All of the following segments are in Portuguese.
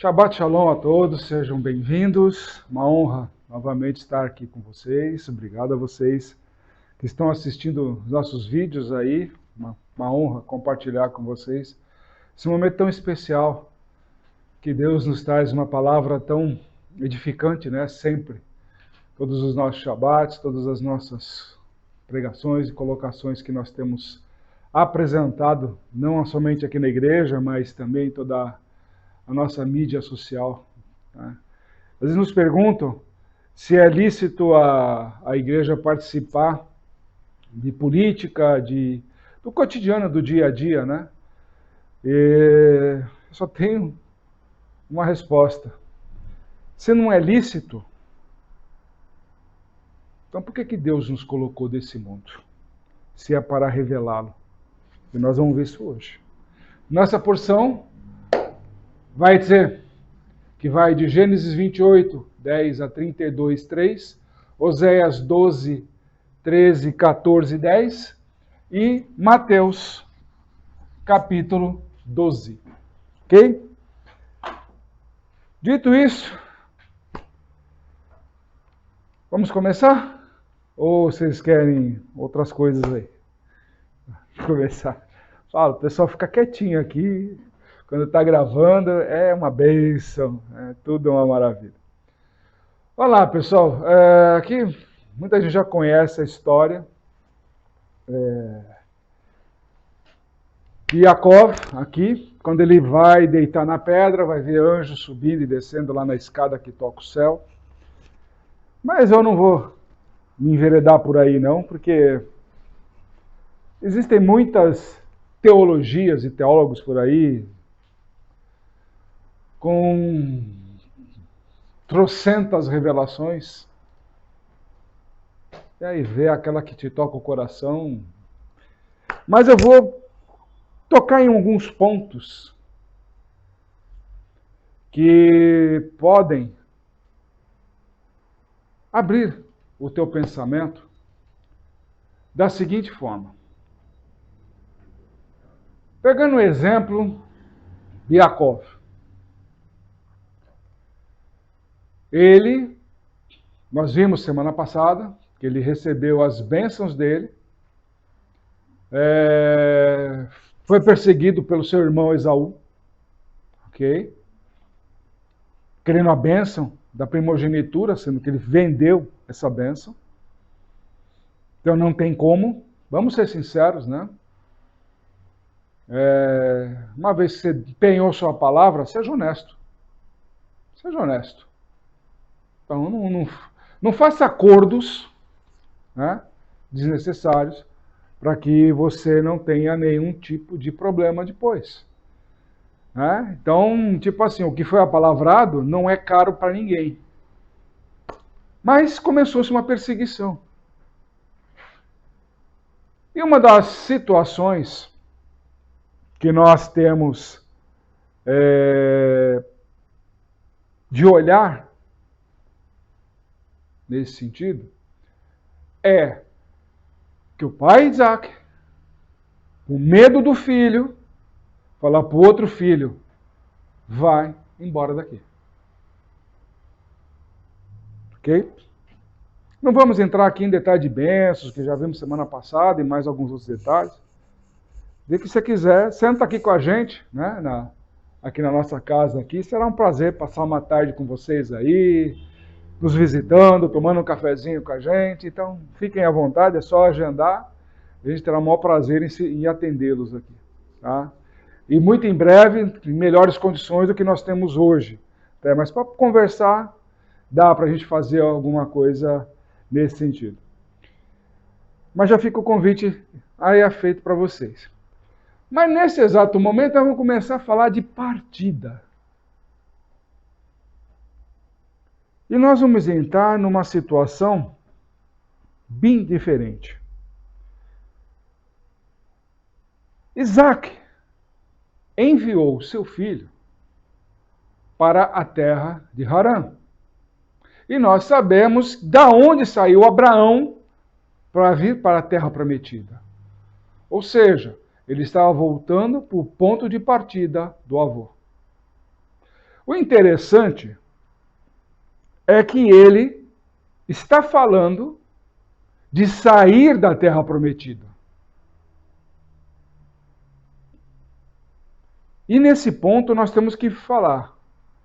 Shabbat Shalom a todos, sejam bem-vindos. Uma honra novamente estar aqui com vocês. Obrigado a vocês que estão assistindo os nossos vídeos aí. Uma honra compartilhar com vocês esse momento tão especial que Deus nos traz uma palavra tão edificante, né? Sempre. Todos os nossos Shabbats, todas as nossas pregações e colocações que nós temos apresentado, não somente aqui na igreja, mas também em toda a nossa mídia social. Tá? Às vezes nos perguntam se é lícito a igreja participar de política, do cotidiano, do dia a dia, né? E eu só tenho uma resposta. Se não é lícito, então por que Deus nos colocou desse mundo? Se é para revelá-lo. E nós vamos ver isso hoje. Nossa porção vai dizer que vai de Gênesis 28, 10 a 32, 3, Oséias 12, 13, 14, 10 e Mateus, capítulo 12. Ok? Dito isso, vamos começar? Ou vocês querem outras coisas aí? Vamos começar. Fala, o pessoal fica quietinho aqui. Quando está gravando, é uma bênção, é tudo uma maravilha. Olá, pessoal. Aqui, muita gente já conhece a história de Jacó, aqui, quando ele vai deitar na pedra, vai ver anjos subindo e descendo lá na escada que toca o céu. Mas eu não vou me enveredar por aí, não, porque existem muitas teologias e teólogos por aí, com trocentas revelações, e aí vê aquela que te toca o coração. Mas eu vou tocar em alguns pontos que podem abrir o teu pensamento da seguinte forma. Pegando o exemplo de Jacó. Nós vimos semana passada, que ele recebeu as bênçãos dele, foi perseguido pelo seu irmão Esaú, ok? Querendo a bênção da primogenitura, sendo que ele vendeu essa bênção. Então não tem como, vamos ser sinceros, né? Uma vez que você empenhou sua palavra, seja honesto. Seja honesto. Então não faça acordos, né, desnecessários para que você não tenha nenhum tipo de problema depois. Né? Então, tipo assim, o que foi apalavrado não é caro para ninguém. Mas começou-se uma perseguição. E uma das situações que nós temos de olhar nesse sentido, é que o pai Isaac, com medo do filho, fala para o outro filho, vai embora daqui. Ok? Não vamos entrar aqui em detalhe de bênçãos, que já vimos semana passada, e mais alguns outros detalhes. Se você quiser, senta aqui com a gente, né, aqui na nossa casa aqui. Será um prazer passar uma tarde com vocês aí, nos visitando, tomando um cafezinho com a gente. Então, fiquem à vontade, é só agendar. A gente terá o maior prazer em atendê-los aqui. Tá? E muito em breve, em melhores condições do que nós temos hoje. Tá? Mas para conversar, dá para a gente fazer alguma coisa nesse sentido. Mas já fica o convite aí feito para vocês. Mas nesse exato momento, nós vamos começar a falar de partida. E nós vamos entrar numa situação bem diferente. Isaac enviou seu filho para a terra de Harã. E nós sabemos da onde saiu Abraão para vir para a terra prometida. Ou seja, ele estava voltando para o ponto de partida do avô. O interessante é que ele está falando de sair da terra prometida. E nesse ponto nós temos que falar.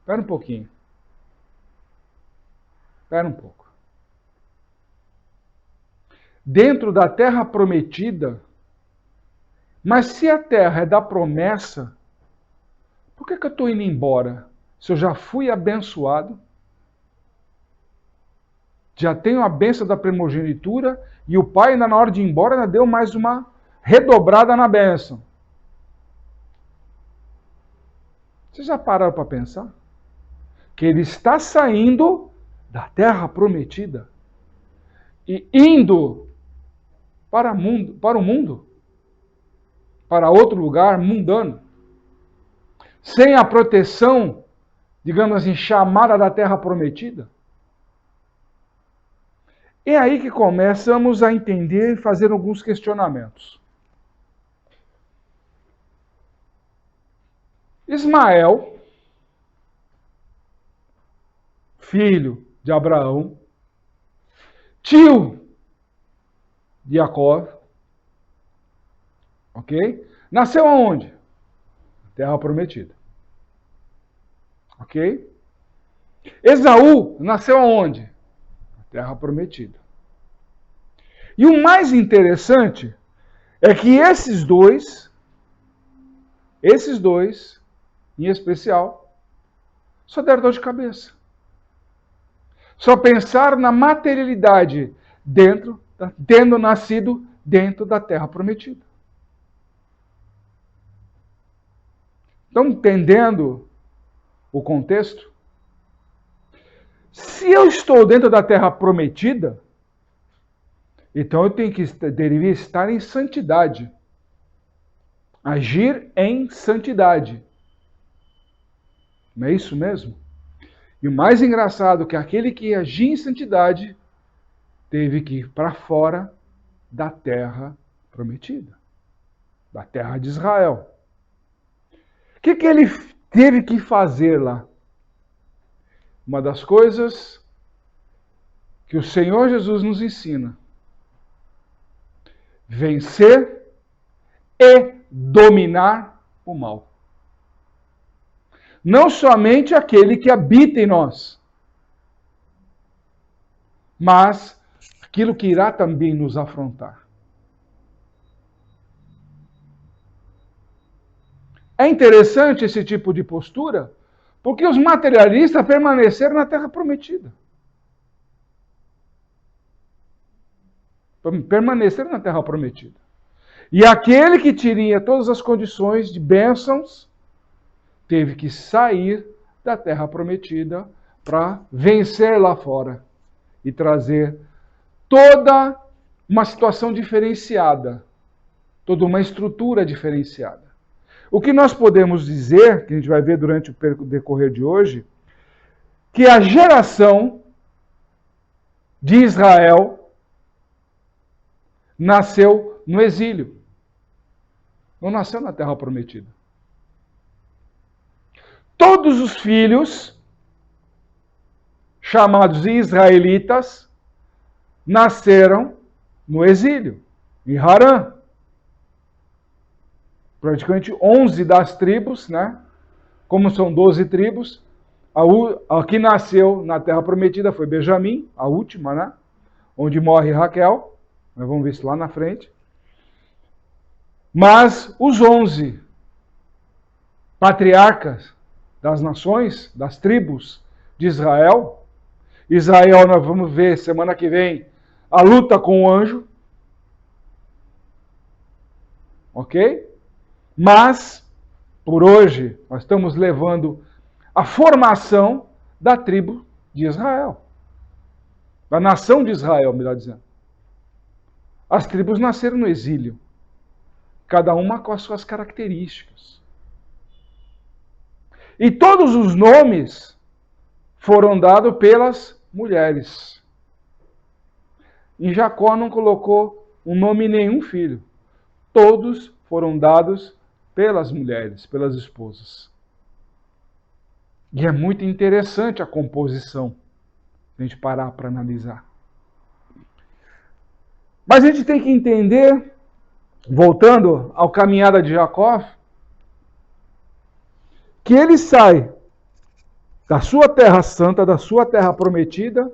Espera um pouquinho. Espera um pouco. Dentro da terra prometida, mas se a terra é da promessa, por que eu estou indo embora? Se eu já fui abençoado, já tenho a bênção da primogenitura, e o pai, ainda na hora de ir embora, ainda deu mais uma redobrada na bênção. Vocês já pararam para pensar? Que ele está saindo da terra prometida e indo para o mundo, para outro lugar mundano, sem a proteção, digamos assim, chamada da terra prometida. É aí que começamos a entender e fazer alguns questionamentos. Ismael, filho de Abraão, tio de Jacó, ok? Nasceu aonde? Terra prometida. Ok? Esaú nasceu aonde? Terra prometida. E o mais interessante é que esses dois, em especial, só deram dor de cabeça. Só pensaram na materialidade tendo nascido dentro da terra prometida. Estão entendendo o contexto? Se eu estou dentro da terra prometida, então eu deveria estar em santidade. Agir em santidade. Não é isso mesmo? E o mais engraçado é que aquele que agia em santidade teve que ir para fora da terra prometida, da terra de Israel. O que ele teve que fazer lá? Uma das coisas que o Senhor Jesus nos ensina: vencer e dominar o mal. Não somente aquele que habita em nós, mas aquilo que irá também nos afrontar. É interessante esse tipo de postura, porque os materialistas permaneceram na terra prometida. Permaneceram na terra prometida. E aquele que tinha todas as condições de bênçãos, teve que sair da terra prometida para vencer lá fora e trazer toda uma situação diferenciada, toda uma estrutura diferenciada. O que nós podemos dizer, que a gente vai ver durante o decorrer de hoje, que a geração de Israel nasceu no exílio. Não nasceu na terra prometida. Todos os filhos, chamados israelitas, nasceram no exílio, em Harã. Praticamente 11 das tribos, né? Como são 12 tribos, a que nasceu na terra prometida foi Benjamim, a última, né? Onde morre Raquel. Nós vamos ver isso lá na frente. Mas os 11 patriarcas das nações, das tribos de Israel, nós vamos ver semana que vem a luta com o anjo. Ok? Mas, por hoje, nós estamos levando a formação da tribo de Israel. Da nação de Israel, melhor dizendo. As tribos nasceram no exílio. Cada uma com as suas características. E todos os nomes foram dados pelas mulheres. E Jacó não colocou um nome em nenhum filho. Todos foram dados pelas mulheres, pelas esposas. E é muito interessante a composição, se a gente parar para analisar. Mas a gente tem que entender, voltando ao caminhada de Jacó, que ele sai da sua terra santa, da sua terra prometida,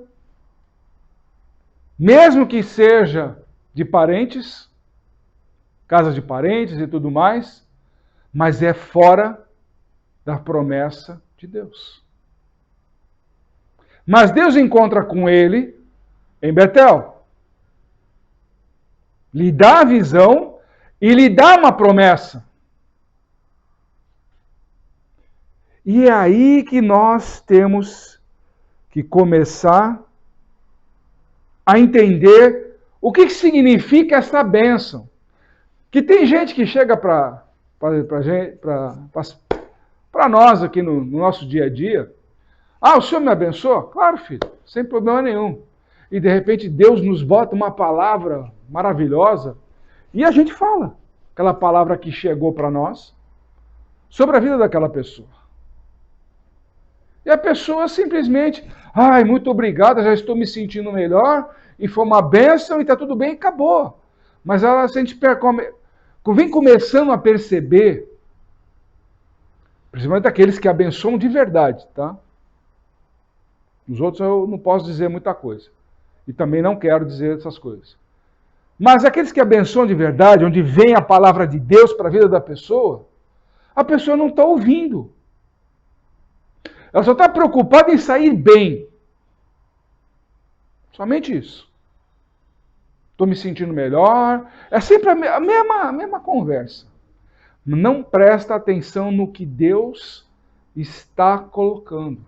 mesmo que seja de parentes, casa de parentes e tudo mais, mas é fora da promessa de Deus. Mas Deus encontra com ele em Betel, lhe dá a visão e lhe dá uma promessa. E é aí que nós temos que começar a entender o que significa essa bênção. Que tem gente que chega para nós aqui no nosso dia a dia. Ah, o Senhor me abençoa? Claro, filho, sem problema nenhum. E de repente Deus nos bota uma palavra maravilhosa e a gente fala aquela palavra que chegou para nós sobre a vida daquela pessoa. E a pessoa simplesmente, ai, muito obrigada, já estou me sentindo melhor, e foi uma bênção, e está tudo bem, e acabou. Mas ela, se a gente vem começando a perceber, principalmente aqueles que abençoam de verdade, tá? Os outros eu não posso dizer muita coisa. E também não quero dizer essas coisas. Mas aqueles que abençoam de verdade, onde vem a palavra de Deus para a vida da pessoa, a pessoa não está ouvindo. Ela só está preocupada em sair bem. Somente isso. Estou me sentindo melhor. É sempre a mesma conversa. Não presta atenção no que Deus está colocando.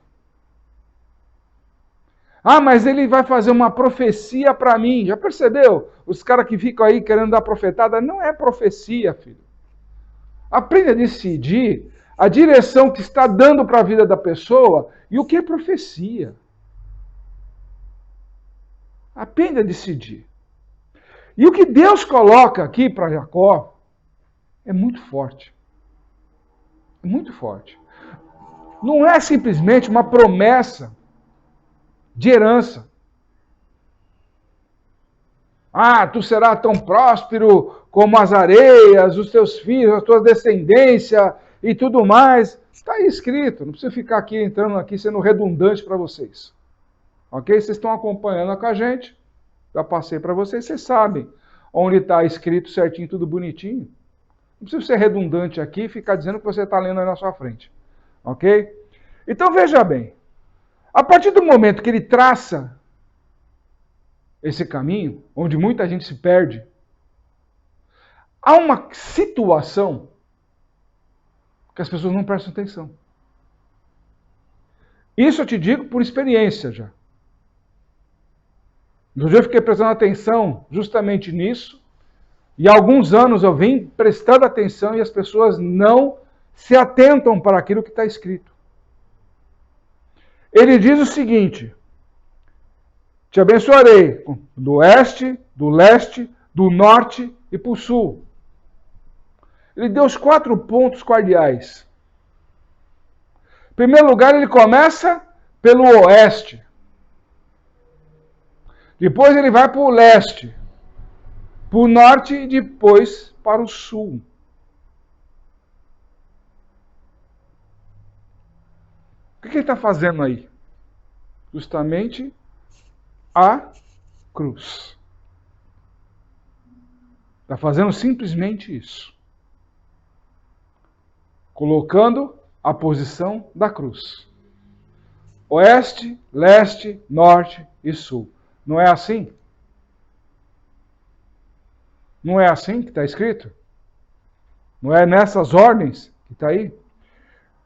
Ah, mas ele vai fazer uma profecia para mim. Já percebeu? Os caras que ficam aí querendo dar profetada, não é profecia, filho. Aprenda a decidir a direção que está dando para a vida da pessoa e o que é profecia. Aprenda a decidir. E o que Deus coloca aqui para Jacó é muito forte. É muito forte. Não é simplesmente uma promessa de herança. Ah, tu serás tão próspero como as areias, os teus filhos, a tua descendência e tudo mais. Está aí escrito, não precisa ficar aqui entrando aqui sendo redundante para vocês. Ok? Vocês estão acompanhando com a gente. Já passei para vocês, vocês sabem onde está escrito certinho, tudo bonitinho. Não precisa ser redundante aqui e ficar dizendo que você está lendo aí na sua frente. Ok? Então veja bem. A partir do momento que ele traça esse caminho, onde muita gente se perde, há uma situação que as pessoas não prestam atenção. Isso eu te digo por experiência já. No dia eu fiquei prestando atenção justamente nisso, e há alguns anos eu venho prestando atenção e as pessoas não se atentam para aquilo que está escrito. Ele diz o seguinte: te abençoarei do oeste, do leste, do norte e para o sul. Ele deu os 4 pontos cardeais. Em primeiro lugar, ele começa pelo oeste. Depois ele vai para o leste, para o norte e depois para o sul. O que ele está fazendo aí? Justamente a cruz. Está fazendo simplesmente isso. Colocando a posição da cruz. Oeste, leste, norte e sul. Não é assim? Não é assim que está escrito? Não é nessas ordens que está aí?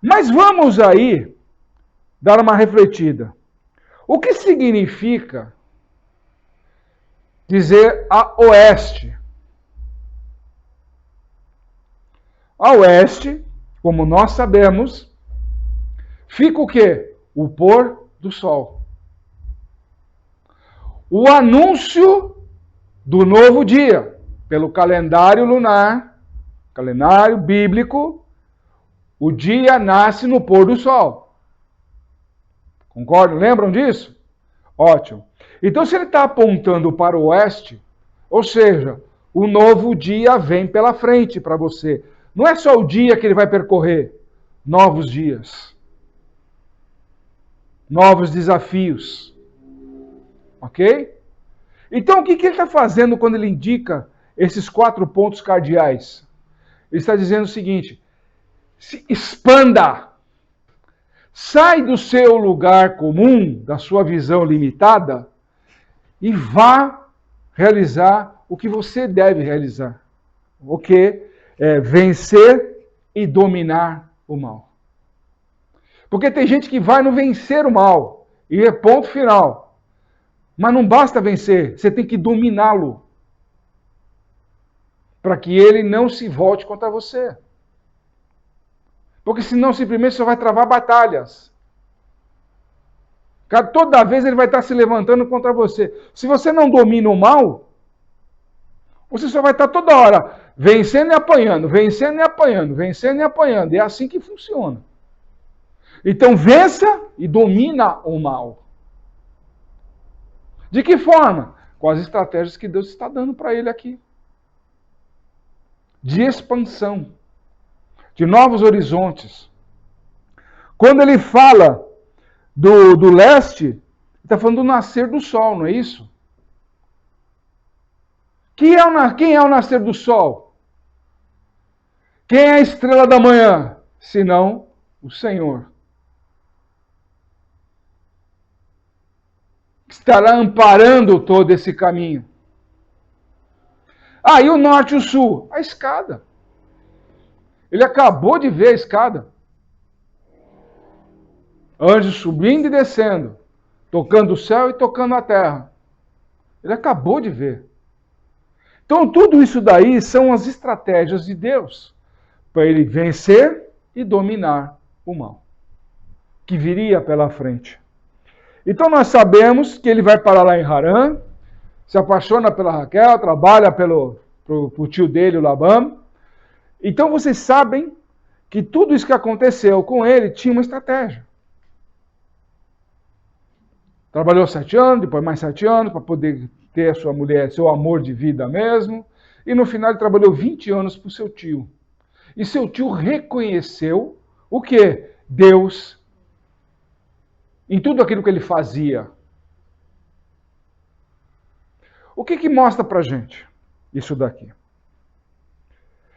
Mas vamos aí dar uma refletida. O que significa dizer a oeste? A oeste, como nós sabemos, fica o quê? O pôr do sol. O anúncio do novo dia, pelo calendário lunar, calendário bíblico, o dia nasce no pôr do sol. Concordam? Lembram disso? Ótimo. Então, se ele está apontando para o oeste, ou seja, o novo dia vem pela frente para você. Não é só o dia que ele vai percorrer, novos dias, novos desafios. Ok? Então, o que ele está fazendo quando ele indica esses 4 pontos cardeais? Ele está dizendo o seguinte: se expanda. Sai do seu lugar comum, da sua visão limitada, e vá realizar o que você deve realizar. O que é vencer e dominar o mal. Porque tem gente que vai no vencer o mal, e é ponto final. Mas não basta vencer, você tem que dominá-lo. Para que ele não se volte contra você. Porque senão simplesmente você vai travar batalhas. Toda vez ele vai estar se levantando contra você. Se você não domina o mal, você só vai estar toda hora vencendo e apanhando, vencendo e apanhando, vencendo e apanhando. É assim que funciona. Então vença e domina o mal. De que forma? Com as estratégias que Deus está dando para ele aqui. De expansão. De novos horizontes. Quando ele fala do leste, ele está falando do nascer do sol, não é isso? Quem é o nascer do sol? Quem é a estrela da manhã? Senão o Senhor. Estará amparando todo esse caminho. Ah, e o norte e o sul? A escada. Ele acabou de ver a escada. Anjos subindo e descendo, tocando o céu e tocando a terra. Ele acabou de ver. Então, tudo isso daí são as estratégias de Deus para ele vencer e dominar o mal que viria pela frente. Então, nós sabemos que ele vai parar lá em Harã, se apaixona pela Raquel, trabalha pro tio dele, o Labão. Então, vocês sabem que tudo isso que aconteceu com ele tinha uma estratégia. Trabalhou 7 anos, depois mais 7 anos, para poder ter a sua mulher, seu amor de vida mesmo. E no final ele trabalhou 20 anos para o seu tio. E seu tio reconheceu o quê? Deus em tudo aquilo que ele fazia. O que mostra para a gente isso daqui?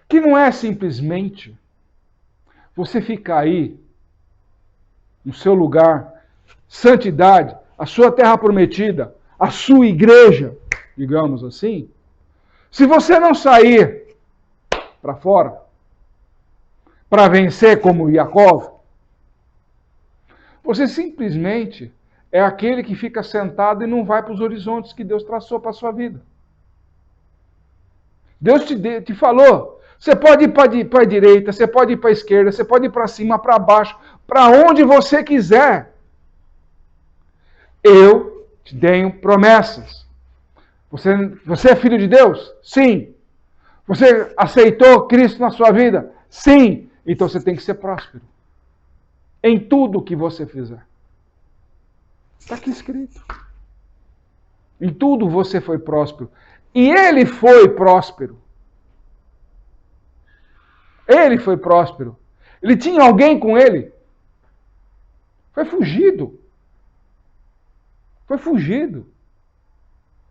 Que não é simplesmente você ficar aí no seu lugar, santidade, a sua terra prometida, a sua igreja, digamos assim, se você não sair para fora, para vencer como Yaakov, você simplesmente é aquele que fica sentado e não vai para os horizontes que Deus traçou para a sua vida. Deus te falou, você pode ir para a direita, você pode ir para a esquerda, você pode ir para cima, para baixo, para onde você quiser. Eu te tenho promessas. Você é filho de Deus? Sim. Você aceitou Cristo na sua vida? Sim. Então você tem que ser próspero. Em tudo que você fizer. Está aqui escrito. Em tudo você foi próspero. E ele foi próspero. Ele foi próspero. Ele tinha alguém com ele. Foi fugido. Foi fugido.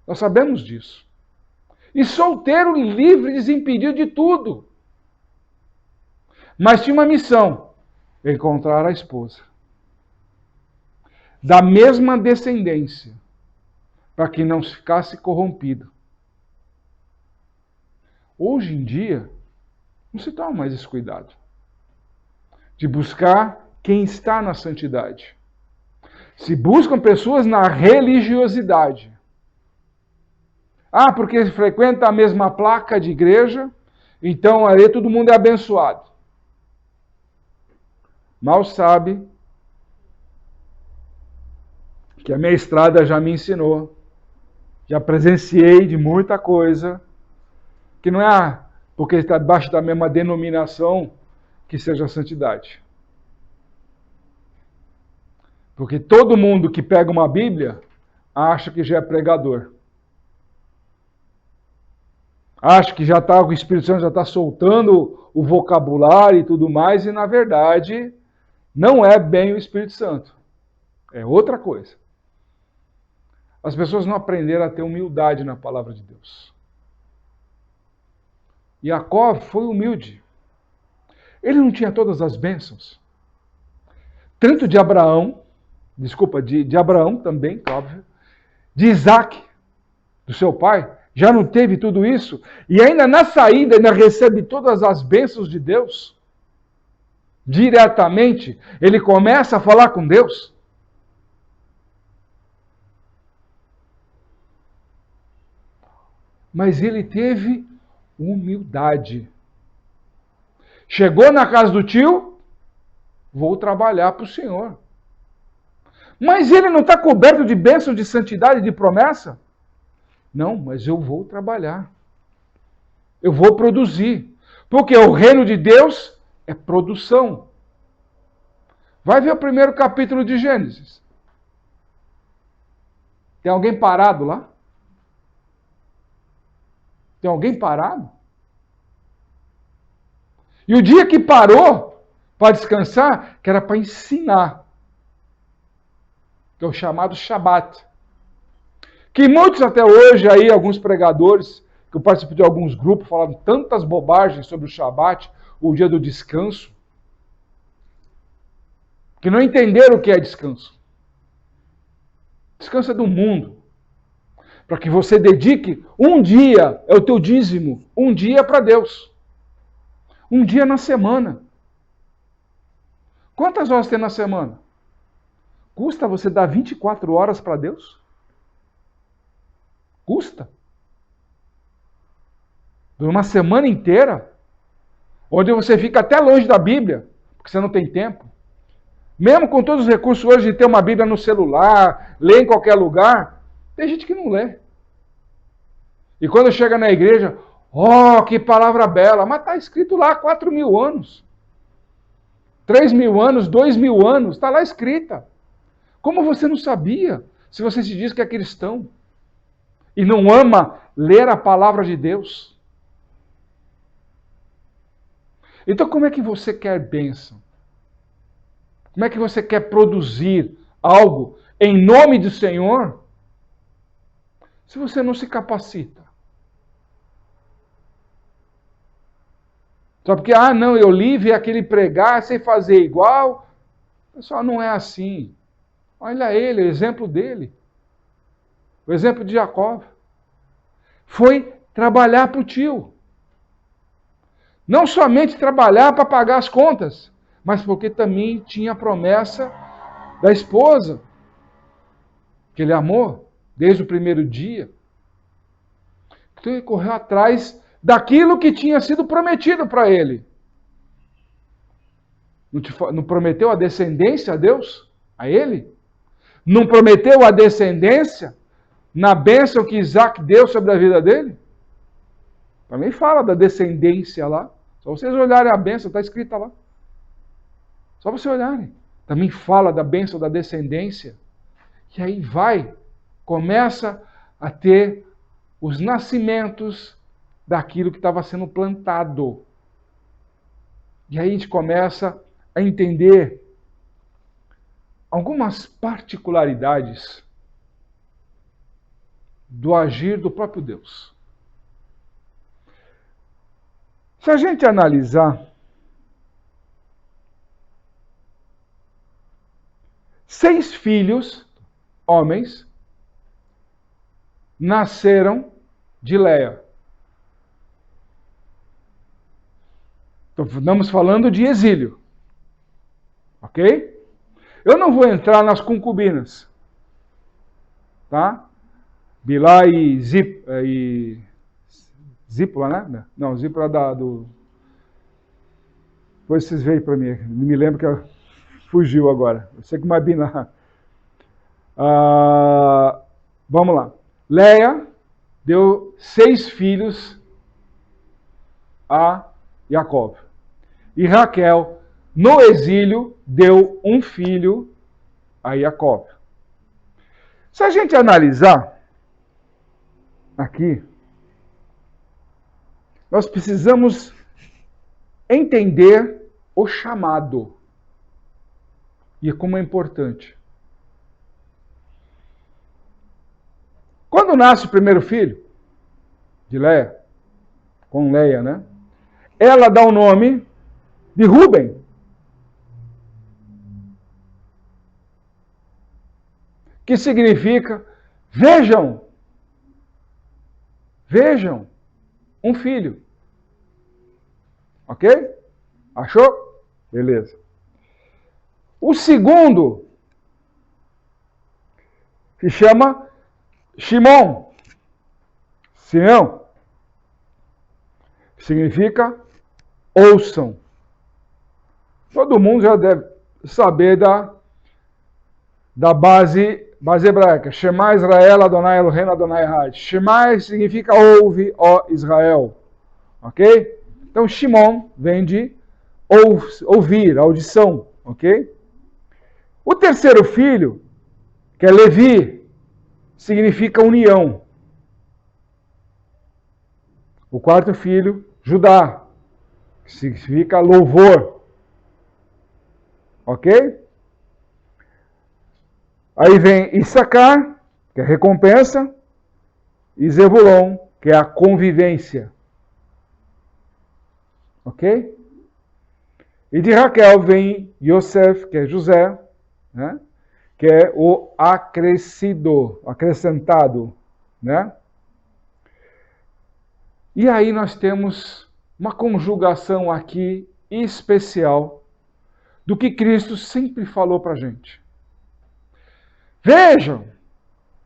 Nós sabemos disso. E solteiro, livre, desimpedido de tudo. Mas tinha uma missão: encontrar a esposa. Da mesma descendência, para que não ficasse corrompido. Hoje em dia, não se toma mais esse cuidado de buscar quem está na santidade. Se buscam pessoas na religiosidade. Ah, porque frequenta a mesma placa de igreja, então ali todo mundo é abençoado. Mal sabe que a minha estrada já me ensinou, já presenciei de muita coisa, que não é porque está debaixo da mesma denominação que seja a santidade. Porque todo mundo que pega uma Bíblia acha que já é pregador. Acha que já está, o Espírito Santo já está soltando o vocabulário e tudo mais, e na verdade não é bem o Espírito Santo. É outra coisa. As pessoas não aprenderam a ter humildade na palavra de Deus. Jacó foi humilde. Ele não tinha todas as bênçãos. Tanto de Abraão, de Abraão também, óbvio, de Isaac, do seu pai, já não teve tudo isso, e ainda na saída ainda recebe todas as bênçãos de Deus. Diretamente, ele começa a falar com Deus. Mas ele teve humildade. Chegou na casa do tio, vou trabalhar para o Senhor. Mas ele não está coberto de bênção, de santidade, de promessa? Não, mas eu vou trabalhar. Eu vou produzir. Porque o reino de Deus é produção. Vai ver o primeiro capítulo de Gênesis. Tem alguém parado lá? Tem alguém parado? E o dia que parou para descansar, que era para ensinar, que é o chamado Shabat. Que muitos até hoje, aí, alguns pregadores, que eu participo de alguns grupos, falaram tantas bobagens sobre o Shabat, o dia do descanso, que não entenderam o que é descanso. Descanso é do mundo. Para que você dedique um dia, é o teu dízimo, um dia para Deus. Um dia na semana. Quantas horas tem na semana? Custa você dar 24 horas para Deus? Custa? Uma semana inteira, onde você fica até longe da Bíblia, porque você não tem tempo. Mesmo com todos os recursos hoje de ter uma Bíblia no celular, ler em qualquer lugar, tem gente que não lê. E quando chega na igreja, oh, que palavra bela, mas está escrito lá 4.000 anos. 3.000 anos, 2.000 anos, está lá escrita. Como você não sabia, se você se diz que é cristão e não ama ler a palavra de Deus? Então como é que você quer bênção? Como é que você quer produzir algo em nome do Senhor, se você não se capacita? Só porque, não, eu li, vi aquele pregar, sei fazer igual. Pessoal, não é assim. Olha ele, o exemplo dele. O exemplo de Jacó. Foi trabalhar para o tio. Não somente trabalhar para pagar as contas, mas porque também tinha a promessa da esposa, que ele amou desde o primeiro dia. Então ele correu atrás daquilo que tinha sido prometido para ele. Não prometeu a descendência a Deus? A ele? Não prometeu a descendência na bênção que Isaac deu sobre a vida dele? Também fala da descendência lá. Só vocês olharem a bênção, está escrita lá. Só vocês olharem. Também fala da bênção da descendência. E aí começa a ter os nascimentos daquilo que estava sendo plantado. E aí a gente começa a entender algumas particularidades do agir do próprio Deus. Se a gente analisar, 6 filhos, homens, nasceram de Léa. Então, estamos falando de exílio. Ok? Eu não vou entrar nas concubinas. Tá? Bilá e Zípola, né? Não, Zípola do... Depois vocês veem para mim. Não me lembro que fugiu agora. Eu sei que uma Bilá... vamos lá. Léa deu 6 filhos a Jacó. E Raquel, no exílio, deu um filho a Jacob. Se a gente analisar aqui, nós precisamos entender o chamado. E como é importante. Quando nasce o primeiro filho de Leia, com Leia, né? Ela dá o nome de Rúben. Que significa, vejam, um filho. Ok? Achou? Beleza. O segundo se chama Shimon. Simeão. Significa ouçam. Todo mundo já deve saber da base hebraica. Shema Israel, Adonai Eloheinu, Adonai Echad. Shema significa ouve, ó Israel. Ok? Então, Shimon vem de ouvir, audição. Ok? O terceiro filho, que é Levi, significa união. O quarto filho, Judá, que significa louvor. Ok? Aí vem Issacar, que é recompensa, e Zebulon, que é a convivência. Ok? E de Raquel vem Yosef, que é José, né? Que é o acrescentado, né? E aí nós temos uma conjugação aqui especial do que Cristo sempre falou para a gente. Vejam,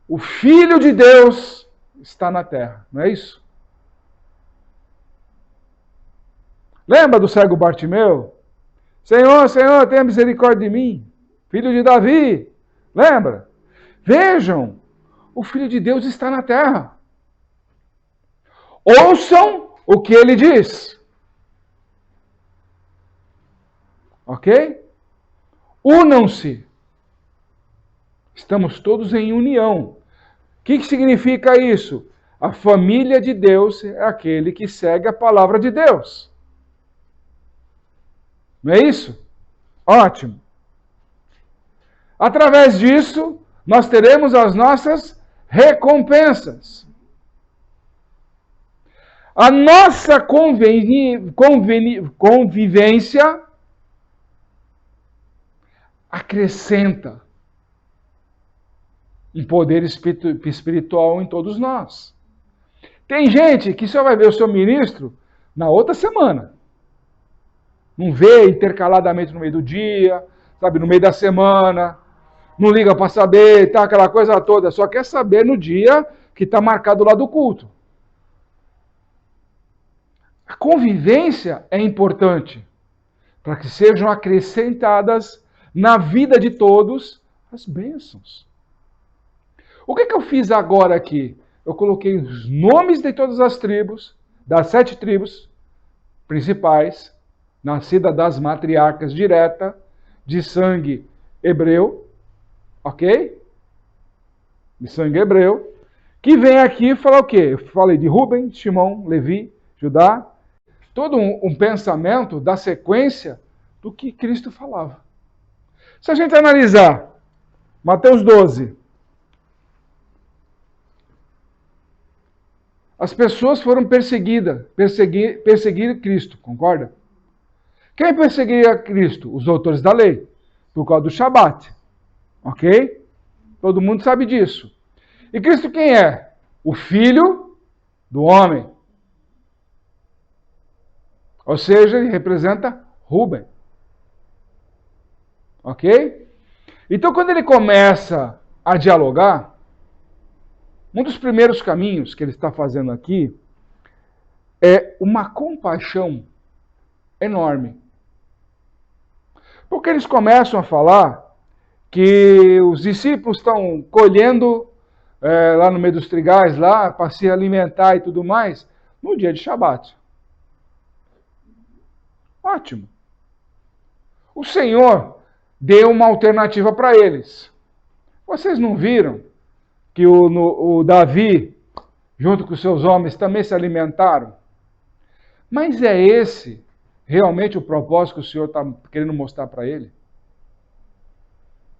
o Filho de Deus está na terra, não é isso? Lembra do cego Bartimeu? Senhor, Senhor, tenha misericórdia de mim. Filho de Davi. Lembra? Vejam, o Filho de Deus está na terra. Ouçam o que ele diz. Ok? Unam-se. Estamos todos em união. O que significa isso? A família de Deus é aquele que segue a palavra de Deus. Não é isso? Ótimo. Através disso, nós teremos as nossas recompensas. A nossa convivência acrescenta um poder espiritual em todos nós. Tem gente que só vai ver o seu ministro na outra semana. Não vê intercaladamente no meio do dia, sabe, no meio da semana, não liga para saber, tá, aquela coisa toda, só quer saber no dia que está marcado lá do culto. A convivência é importante para que sejam acrescentadas na vida de todos as bênçãos. O que eu fiz agora aqui? Eu coloquei os nomes de todas as tribos, das 7 tribos principais, nascida das matriarcas direta, de sangue hebreu, ok? De sangue hebreu, que vem aqui falar o quê? Eu falei de Rúben, Shimon, Levi, Judá, todo um pensamento da sequência do que Cristo falava. Se a gente analisar Mateus 12, as pessoas foram perseguir Cristo, concorda? Quem perseguia Cristo? Os doutores da lei, por causa do Shabat. Ok? Todo mundo sabe disso. E Cristo quem é? O Filho do homem. Ou seja, ele representa Rúben. Ok? Então, quando ele começa a dialogar, um dos primeiros caminhos que ele está fazendo aqui é uma compaixão enorme. Porque eles começam a falar que os discípulos estão colhendo lá no meio dos trigais, lá, para se alimentar e tudo mais, no dia de Shabat. Ótimo. O Senhor deu uma alternativa para eles. Vocês não viram que o Davi, junto com seus homens, também se alimentaram? Mas é esse realmente o propósito que o Senhor está querendo mostrar para ele?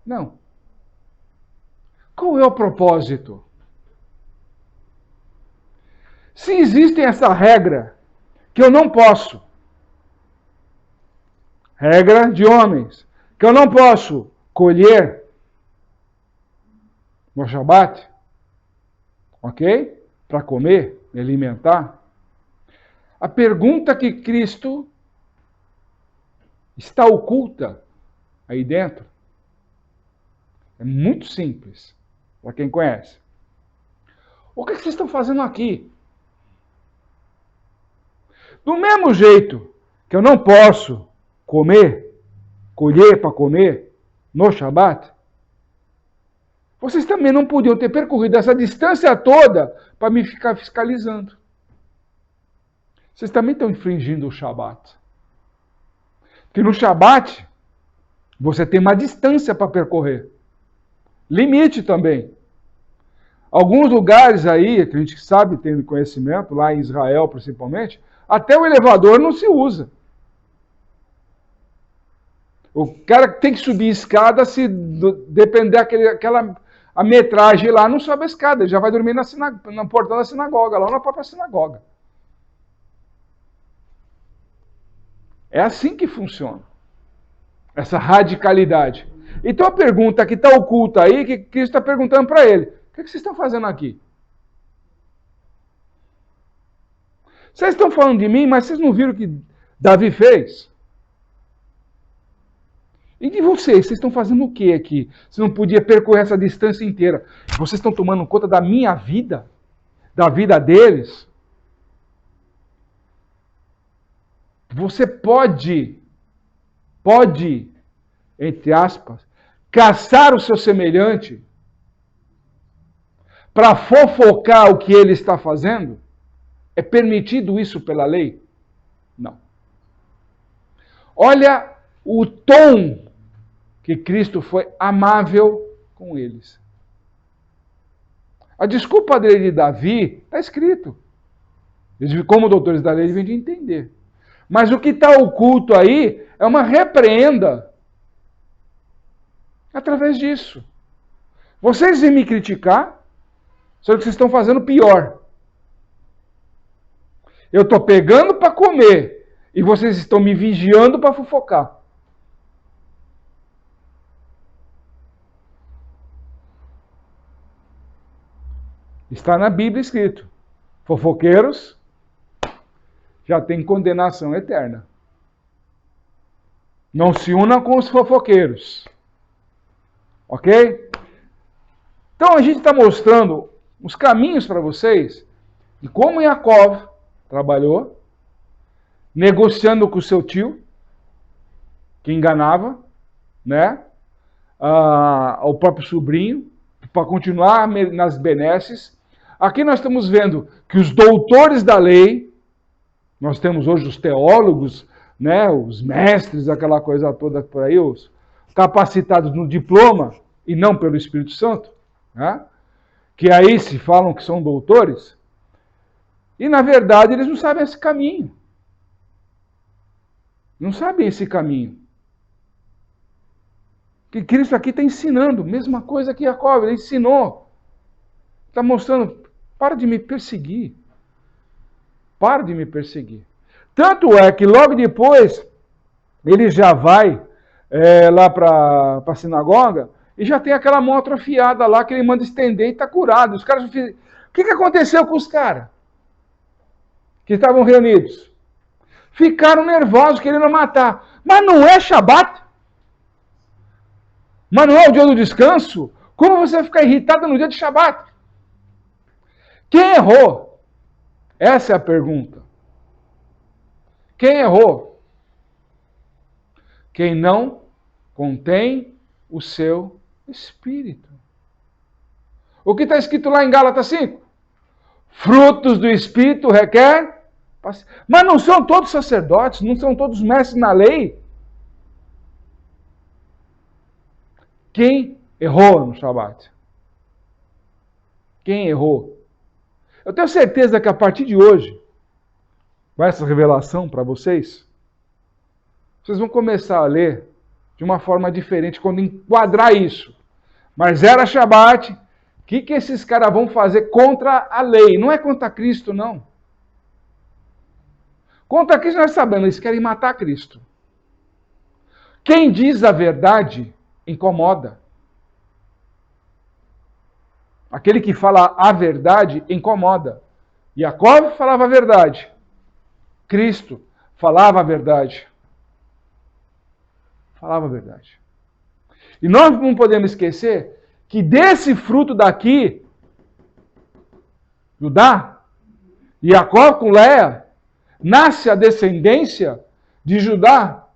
Não. Qual é o propósito? Se existe essa regra, que eu não posso, regra de homens, que eu não posso colher no Shabat, ok? Para comer, me alimentar. A pergunta que Cristo está oculta aí dentro é muito simples, para quem conhece. O que vocês estão fazendo aqui? Do mesmo jeito que eu não posso comer, colher para comer no Shabat, vocês também não podiam ter percorrido essa distância toda para me ficar fiscalizando. Vocês também estão infringindo o Shabat. Porque no Shabat, você tem uma distância para percorrer. Limite também. Alguns lugares aí, que a gente sabe, tem conhecimento, lá em Israel principalmente, até o elevador não se usa. O cara tem que subir escada, se depender a metragem lá, não sobe a escada, ele já vai dormir na portão da sinagoga, lá na própria sinagoga. É assim que funciona. Essa radicalidade. Então a pergunta que está oculta aí, que Cristo está perguntando para ele: o que vocês estão fazendo aqui? Vocês estão falando de mim, mas vocês não viram o que Davi fez? E de vocês estão fazendo o que aqui? Você não podia percorrer essa distância inteira. Vocês estão tomando conta da minha vida? Da vida deles? Você pode, entre aspas, caçar o seu semelhante para fofocar o que ele está fazendo? É permitido isso pela lei? Não. Olha o tom que Cristo foi amável com eles. A desculpa dele de Davi está escrito. Eles, como doutores da lei, devem de entender. Mas o que está oculto aí é uma repreenda através disso. Vocês vêm me criticar, só que vocês estão fazendo pior. Eu estou pegando para comer e vocês estão me vigiando para fofocar. Está na Bíblia escrito: fofoqueiros já têm condenação eterna. Não se unam com os fofoqueiros. Ok? Então a gente está mostrando os caminhos para vocês de como Yaakov trabalhou, negociando com o seu tio, que enganava, né? O próprio sobrinho, para continuar nas benesses. Aqui nós estamos vendo que os doutores da lei, nós temos hoje os teólogos, né, os mestres, aquela coisa toda por aí, os capacitados no diploma e não pelo Espírito Santo, né, que aí se falam que são doutores, e na verdade eles não sabem esse caminho. Não sabem esse caminho. Que Cristo aqui está ensinando, mesma coisa que Jacob, ele ensinou. Está mostrando: para de me perseguir. Para de me perseguir. Tanto é que logo depois, ele já vai lá para a sinagoga e já tem aquela mão atrofiada lá que ele manda estender e está curado. Os caras, o que aconteceu com os caras que estavam reunidos? Ficaram nervosos, querendo matar. Mas não é Shabat? Mas não é o dia do descanso? Como você vai ficar irritado no dia de Shabat? Quem errou? Essa é a pergunta. Quem errou? Quem não contém o seu espírito. O que está escrito lá em Gálatas 5? Frutos do espírito requer... Mas não são todos sacerdotes, não são todos mestres na lei. Quem errou no Shabat? Quem errou? Eu tenho certeza que a partir de hoje, com essa revelação para vocês, vocês vão começar a ler de uma forma diferente quando enquadrar isso. Mas era Shabat, o que esses caras vão fazer contra a lei? Não é contra Cristo, não. Contra Cristo nós sabemos, eles querem matar Cristo. Quem diz a verdade incomoda. Aquele que fala a verdade incomoda. Jacó falava a verdade. Cristo falava a verdade. Falava a verdade. E nós não podemos esquecer que desse fruto daqui, Judá, Jacó com Leia, nasce a descendência de Judá,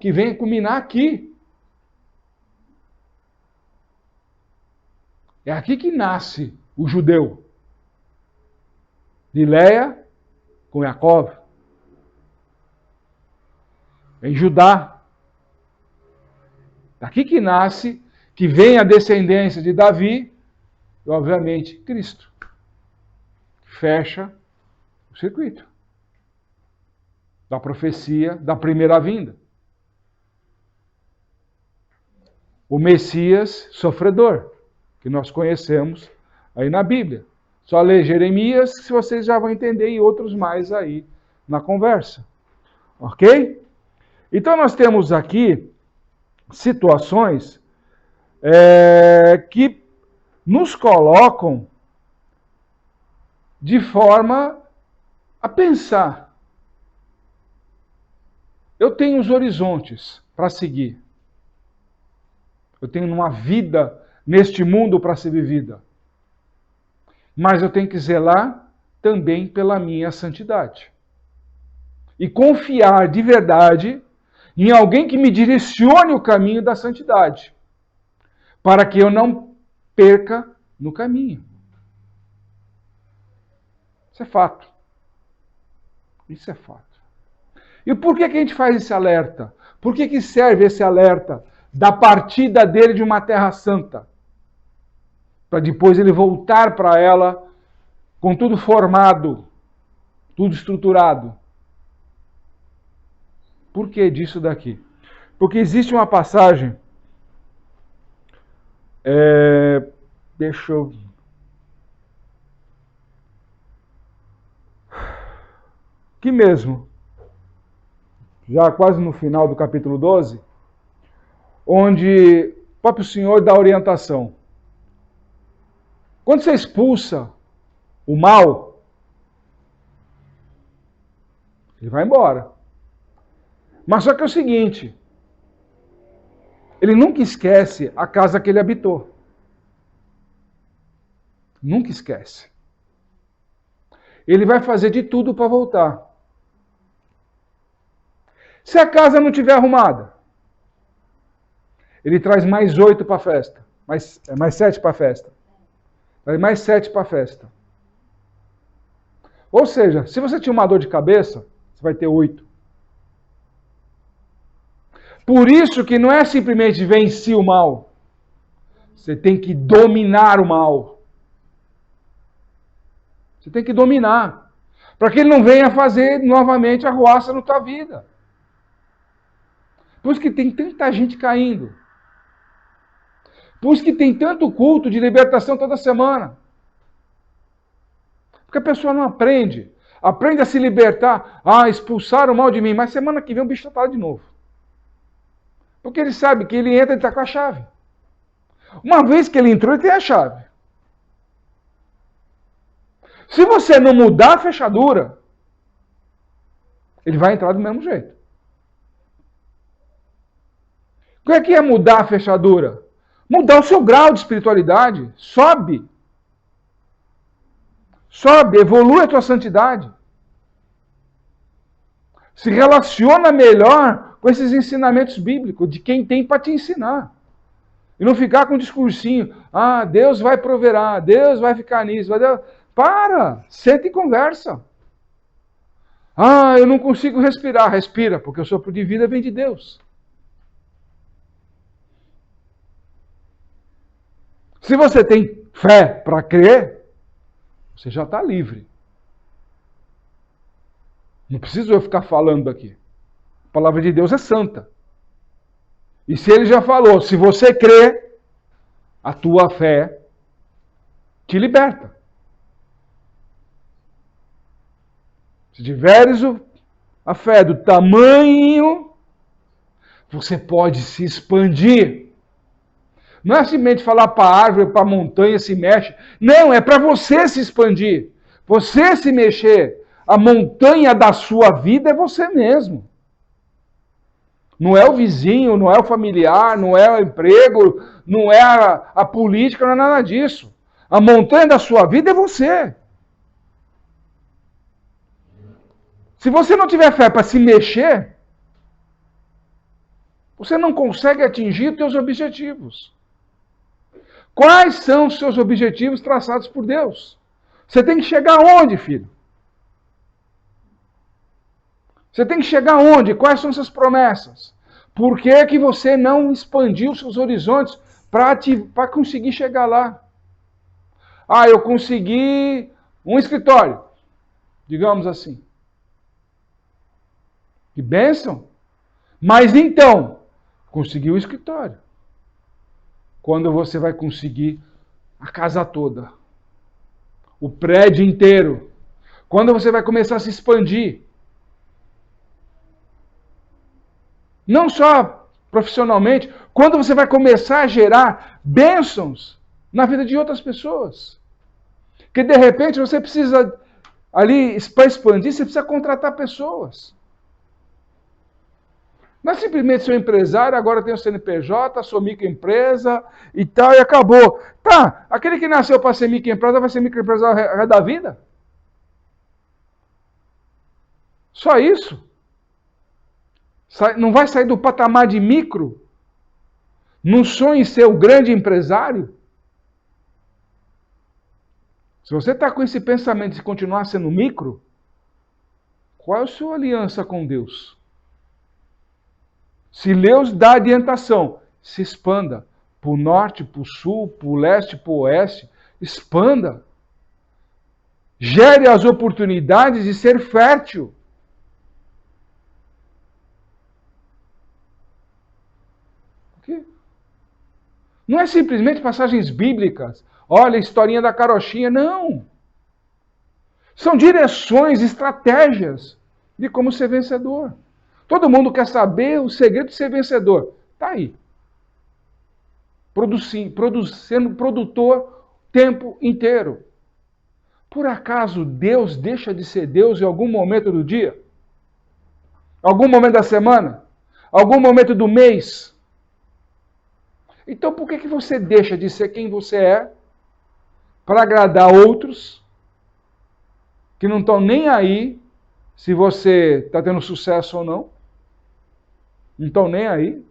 que vem culminar aqui. É aqui que nasce o judeu. De Leia com Jacó. Em Judá. Daqui que nasce, que vem a descendência de Davi e, obviamente, Cristo. Fecha o circuito da profecia da primeira vinda. O Messias sofredor, que nós conhecemos aí na Bíblia. Só ler Jeremias, se vocês já vão entender, e outros mais aí na conversa. Ok? Então nós temos aqui situações que nos colocam de forma a pensar. Eu tenho os horizontes para seguir. Eu tenho uma vida neste mundo para ser vivida. Mas eu tenho que zelar também pela minha santidade. E confiar de verdade em alguém que me direcione o caminho da santidade. Para que eu não perca no caminho. Isso é fato. Isso é fato. E por que a gente faz esse alerta? Por que serve esse alerta da partida dele de uma terra santa? Para depois ele voltar para ela com tudo formado, tudo estruturado. Por que disso daqui? Porque existe uma passagem, deixa eu... Aqui mesmo, já quase no final do capítulo 12, onde o próprio Senhor dá orientação. Quando você expulsa o mal, ele vai embora. Mas só que é o seguinte, ele nunca esquece a casa que ele habitou. Nunca esquece. Ele vai fazer de tudo para voltar. Se a casa não estiver arrumada, ele traz mais 8 para a festa. Mais 7 para a festa. Traz mais 7 para a festa. Ou seja, se você tinha uma dor de cabeça, você vai ter 8. Por isso que não é simplesmente vencer o mal. Você tem que dominar o mal. Você tem que dominar. Para que ele não venha fazer novamente a arruaça na tua vida. Por isso que tem tanta gente caindo. Por isso que tem tanto culto de libertação toda semana. Porque a pessoa não aprende. Aprende a se libertar. Expulsar o mal de mim. Mas semana que vem o bicho está lá de novo. Porque ele sabe que ele entra e está com a chave. Uma vez que ele entrou, ele tem a chave. Se você não mudar a fechadura, ele vai entrar do mesmo jeito. O que é mudar a fechadura? Mudar o seu grau de espiritualidade. Sobe. Sobe, evolui a tua santidade. Se relaciona melhor com esses ensinamentos bíblicos, de quem tem para te ensinar. E não ficar com um discursinho, Deus vai proverá, Deus vai ficar nisso. Para, senta e conversa. Eu não consigo respirar. Respira, porque o sopro de vida vem de Deus. Se você tem fé para crer, você já está livre. Não preciso eu ficar falando aqui. A palavra de Deus é santa. E se ele já falou, se você crê, a tua fé te liberta. Se tiveres a fé do tamanho, você pode se expandir. Não é simplesmente falar para a árvore, para a montanha, se mexe. Não, é para você se expandir. Você se mexer. A montanha da sua vida é você mesmo. Não é o vizinho, não é o familiar, não é o emprego, não é a política, não é nada disso. A montanha da sua vida é você. Se você não tiver fé para se mexer, você não consegue atingir os seus objetivos. Quais são os seus objetivos traçados por Deus? Você tem que chegar aonde, filho? Você tem que chegar aonde? Quais são suas promessas? Por que que você não expandiu seus horizontes para conseguir chegar lá? Ah, eu consegui um escritório, digamos assim. Que bênção! Mas então, conseguiu o escritório. Quando você vai conseguir a casa toda, o prédio inteiro, quando você vai começar a se expandir, não só profissionalmente, quando você vai começar a gerar bênçãos na vida de outras pessoas. Que de repente você precisa, ali, para expandir, você precisa contratar pessoas. Não é simplesmente ser um empresário, agora tem o CNPJ, sou microempresa e tal, e acabou. Tá, aquele que nasceu para ser microempresa vai ser microempresa ao resto da vida? Só isso? Não vai sair do patamar de micro? Não sonha em ser o grande empresário? Se você está com esse pensamento de continuar sendo micro, qual é a sua aliança com Deus? Se Deus dá orientação, se expanda para o norte, para o sul, para o leste, para o oeste, expanda. Gere as oportunidades de ser fértil. Não é simplesmente passagens bíblicas. Olha a historinha da carochinha. Não. São direções, estratégias de como ser vencedor. Todo mundo quer saber o segredo de ser vencedor. Está aí. Sendo produtor o tempo inteiro. Por acaso Deus deixa de ser Deus em algum momento do dia? Algum momento da semana? Algum momento do mês? Então por que você deixa de ser quem você é para agradar outros que não estão nem aí se você está tendo sucesso ou não? Não estão nem aí.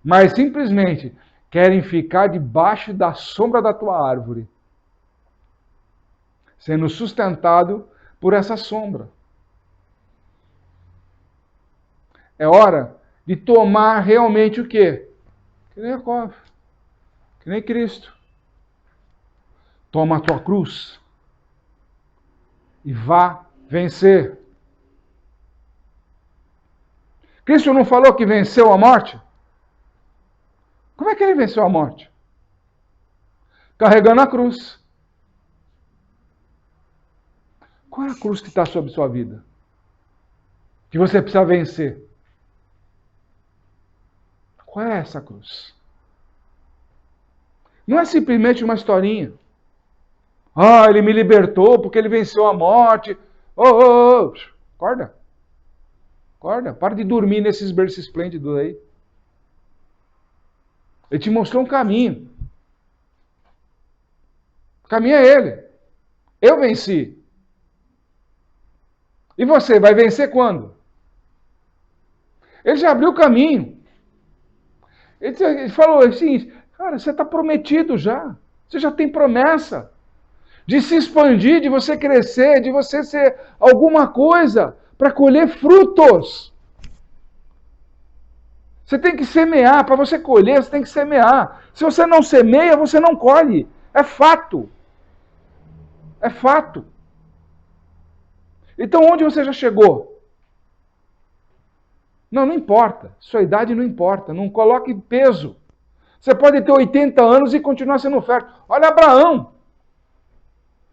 Mas simplesmente querem ficar debaixo da sombra da tua árvore, sendo sustentado por essa sombra. É hora de tomar realmente o quê? Que nem Jacob, que nem Cristo. Toma a tua cruz e vá vencer. Cristo não falou que venceu a morte? Como é que ele venceu a morte? Carregando a cruz. Qual é a cruz que está sobre sua vida? Que você precisa vencer? Qual é essa cruz? Não é simplesmente uma historinha. Ah, ele me libertou porque ele venceu a morte. Acorda. Acorda. Para de dormir nesses berços esplêndidos aí. Ele te mostrou um caminho. O caminho é ele. Eu venci. E você vai vencer quando? Ele já abriu o caminho. Ele falou assim, cara, você está prometido já. Você já tem promessa de se expandir, de você crescer, de você ser alguma coisa para colher frutos. Você tem que semear. Para você colher, você tem que semear. Se você não semeia, você não colhe. É fato. É fato. Então, onde você já chegou? Não importa. Sua idade não importa. Não coloque peso. Você pode ter 80 anos e continuar sendo fértil. Olha Abraão.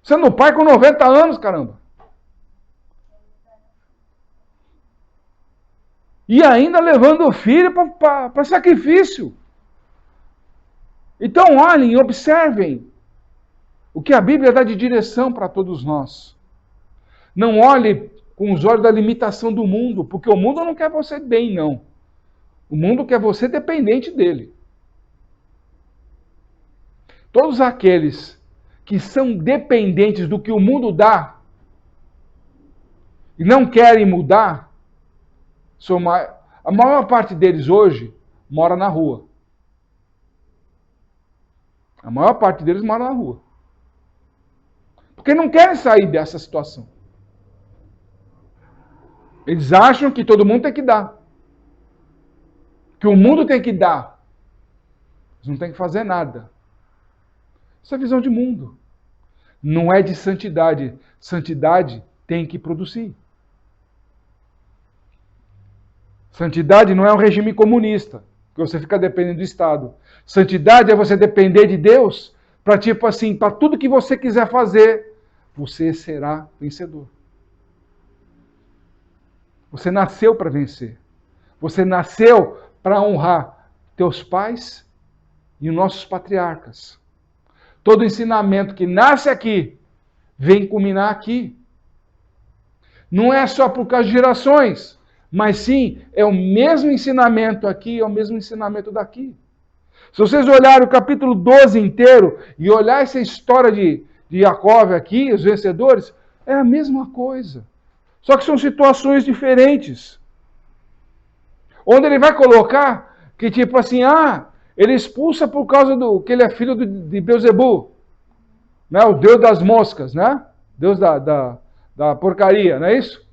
Sendo pai com 90 anos, caramba. E ainda levando o filho para sacrifício. Então, olhem, observem o que a Bíblia dá de direção para todos nós. Não olhe com os olhos da limitação do mundo, porque o mundo não quer você bem, não. O mundo quer você dependente dele. Todos aqueles que são dependentes do que o mundo dá e não querem mudar, a maior parte deles hoje mora na rua. A maior parte deles mora na rua. Porque não querem sair dessa situação. Eles acham que todo mundo tem que dar. Que o mundo tem que dar. Eles não têm que fazer nada. Isso é visão de mundo. Não é de santidade. Santidade tem que produzir. Santidade não é um regime comunista, que você fica dependendo do Estado. Santidade é você depender de Deus para, tipo assim, para tudo que você quiser fazer, você será vencedor. Você nasceu para vencer. Você nasceu para honrar teus pais e os nossos patriarcas. Todo ensinamento que nasce aqui, vem culminar aqui. Não é só por causa de gerações, mas sim, é o mesmo ensinamento aqui, é o mesmo ensinamento daqui. Se vocês olharem o capítulo 12 inteiro e olhar essa história de Jacó aqui, os vencedores, é a mesma coisa. Só que são situações diferentes. Onde ele vai colocar que tipo assim, ele expulsa por causa que ele é filho de Beelzebu, né? O Deus das moscas, né? Deus da porcaria, não é isso?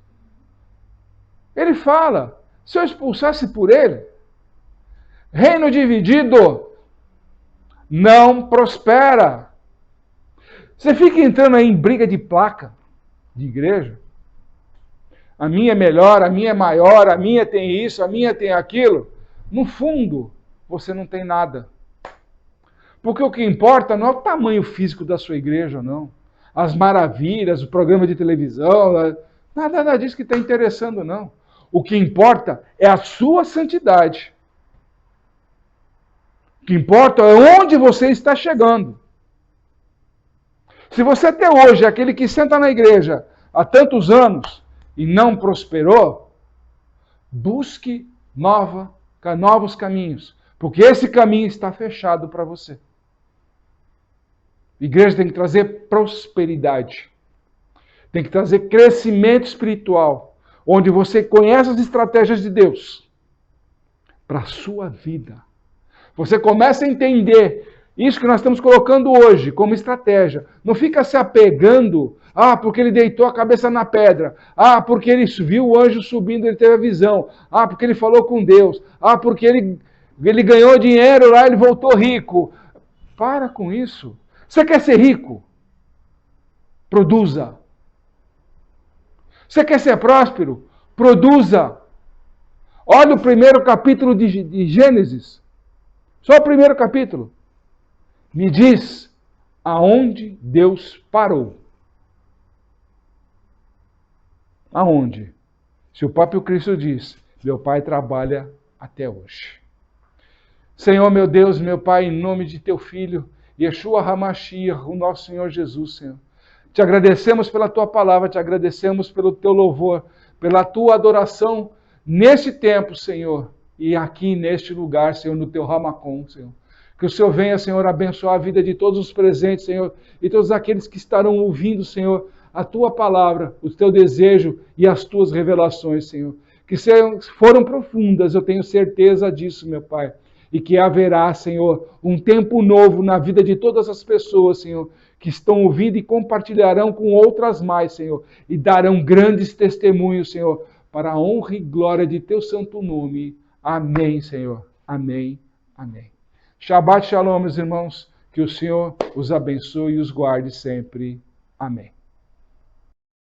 Ele fala, se eu expulsasse por ele, reino dividido não prospera. Você fica entrando aí em briga de placa de igreja. A minha é melhor, a minha é maior, a minha tem isso, a minha tem aquilo. No fundo, você não tem nada. Porque o que importa não é o tamanho físico da sua igreja, não. As maravilhas, o programa de televisão, nada disso que está interessando, não. O que importa é a sua santidade. O que importa é onde você está chegando. Se você até hoje é aquele que senta na igreja há tantos anos e não prosperou, busque novos caminhos, porque esse caminho está fechado para você. A igreja tem que trazer prosperidade, tem que trazer crescimento espiritual, onde você conhece as estratégias de Deus para a sua vida. Você começa a entender isso que nós estamos colocando hoje como estratégia. Não fica se apegando, porque ele deitou a cabeça na pedra, porque ele viu o anjo subindo, ele teve a visão, porque ele falou com Deus, porque ele ganhou dinheiro lá, ele voltou rico. Para com isso. Você quer ser rico? Produza. Você quer ser próspero? Produza. Olha o primeiro capítulo de Gênesis. Só o primeiro capítulo. Me diz aonde Deus parou. Aonde? Se o próprio Cristo diz, meu Pai trabalha até hoje. Senhor, meu Deus, meu Pai, em nome de teu Filho, Yeshua HaMashiach, o nosso Senhor Jesus, Senhor. Te agradecemos pela tua palavra, te agradecemos pelo teu louvor, pela tua adoração neste tempo, Senhor, e aqui neste lugar, Senhor, no teu Ramacom, Senhor. Que o Senhor venha, Senhor, abençoar a vida de todos os presentes, Senhor, e todos aqueles que estarão ouvindo, Senhor, a tua palavra, o teu desejo e as tuas revelações, Senhor. Que foram profundas, eu tenho certeza disso, meu Pai. E que haverá, Senhor, um tempo novo na vida de todas as pessoas, Senhor, que estão ouvindo e compartilharão com outras mais, Senhor, e darão grandes testemunhos, Senhor, para a honra e glória de teu santo nome. Amém, Senhor. Amém. Amém. Shabbat Shalom, meus irmãos. Que o Senhor os abençoe e os guarde sempre. Amém.